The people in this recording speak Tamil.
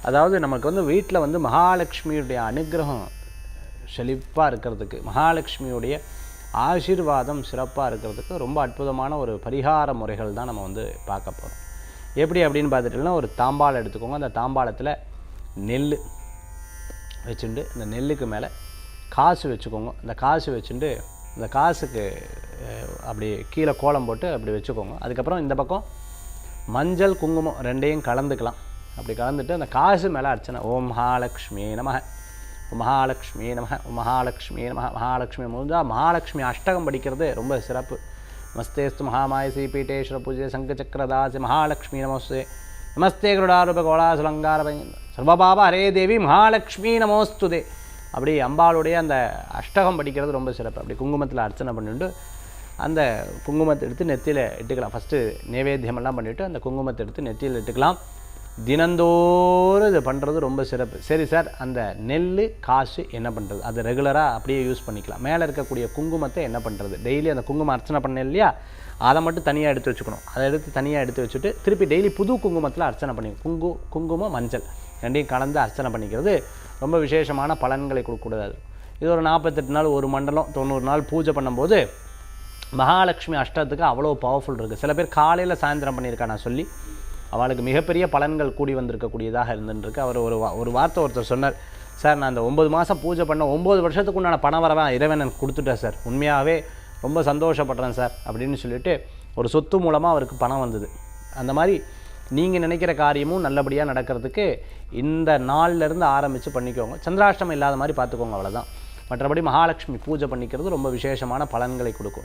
அதாவது நமக்கு வந்து வீட்டில் வந்து மகாலட்சுமியுடைய அனுகிரகம் செழிப்பாக இருக்கிறதுக்கு, மகாலட்சுமியுடைய ஆசீர்வாதம் சிறப்பாக இருக்கிறதுக்கு ரொம்ப அற்புதமான ஒரு பரிகார முறைகள் தான் நம்ம வந்து பார்க்க போகிறோம். எப்படி அப்படின்னு பார்த்துட்டிங்கன்னா, ஒரு தாம்பாளம் எடுத்துக்கோங்க. அந்த தாம்பாளத்தில் நெல் வச்சுட்டு இந்த நெல்லுக்கு மேலே காசு வச்சுக்கோங்க. அந்த காசு வச்சுட்டு இந்த காசுக்கு அப்படி கீழே கோலம் போட்டு அப்படி வச்சுக்கோங்க. அதுக்கப்புறம் இந்த பக்கம் மஞ்சள் குங்குமம் ரெண்டையும் கலந்துக்கலாம். அப்படி கலந்துட்டு அந்த காசு மேலே அர்ச்சனை, ஓம் மகாலட்சுமி நமஹ, மகாலட்சுமி நமஹ, மகாலட்சுமி நமஹ. மகாலட்சுமி முடிஞ்சால் மகாலட்சுமி அஷ்டகம் படிக்கிறது ரொம்ப சிறப்பு. நமஸ்தேஸ்து மகாமாயசி பீட்டேஸ்வர பூஜை சங்கச்சக்கரதாசி மகாலட்சுமி நமஸ்தே, நமஸ்தே கருடாரூப கோலாசுலங்கார சர்வபாப ஹரே தேவி மகாலட்சுமி நமோஸ்துதே. அப்படி அம்பாளுடைய அந்த அஷ்டகம் படிக்கிறது ரொம்ப சிறப்பு. அப்படி குங்குமத்தில் அர்ச்சனை பண்ணிட்டு அந்த குங்குமத்தை எடுத்து நெத்தியில் இட்டுக்கலாம். ஃபஸ்ட்டு நைவேத்தியமெல்லாம் பண்ணிவிட்டு அந்த குங்குமத்தை எடுத்து நெத்தியில் இட்டுக்கலாம். தினந்தோறும் இது பண்ணுறது ரொம்ப சிறப்பு. சரி சார், அந்த நெல் காசு என்ன பண்ணுறது? அது ரெகுலராக அப்படியே யூஸ் பண்ணிக்கலாம். மேலே இருக்கக்கூடிய குங்குமத்தை என்ன பண்ணுறது? டெய்லி அந்த குங்குமம் அர்ச்சனை பண்ண இல்லையா, அதை மட்டும் தனியாக எடுத்து வச்சுக்கணும். அதை எடுத்து தனியாக எடுத்து வச்சுட்டு திருப்பி டெய்லி புது குங்குமத்தில் அர்ச்சனை பண்ணி குங்குமம் மஞ்சள் ரெண்டையும் கலந்து அர்ச்சனை பண்ணிக்கிறது ரொம்ப விசேஷமான பலன்களை கொடுக்கக்கூடாது. இது ஒரு 48 நாள், ஒரு மண்டலம் 90 நாள் பூஜை பண்ணும்போது மகாலட்சுமி அஷ்டத்துக்கு அவ்வளோ பவர்ஃபுல் இருக்குது. சில பேர் காலையில் சாயந்தரம் பண்ணியிருக்கா நான் சொல்லி, அவளுக்கு மிகப்பெரிய பலன்கள் கூடி வந்திருக்கக்கூடியதாக இருந்துருக்கு. அவர் ஒரு வார்த்தை ஒருத்தர் சொன்னார், சார் நான் அந்த 9 மாதம் பூஜை பண்ண 9 வருஷத்துக்கு உண்டான பணம் வரவன் இறைவன் எனக்கு கொடுத்துட்டேன் சார், உண்மையாகவே ரொம்ப சந்தோஷப்படுறேன் சார் அப்படின்னு சொல்லிட்டு ஒரு சொத்து மூலமாக அவருக்கு பணம் வந்தது. அந்த மாதிரி நீங்கள் நினைக்கிற காரியமும் நல்லபடியாக நடக்கிறதுக்கு இந்த நாள்லேருந்து ஆரம்பித்து பண்ணிக்கோங்க. சந்திராஷ்டமம் இல்லாத மாதிரி பார்த்துக்கோங்க, அவ்வளோதான். மற்றபடி மகாலட்சுமி பூஜை பண்ணிக்கிறது ரொம்ப விசேஷமான பலன்களை கொடுக்கும்.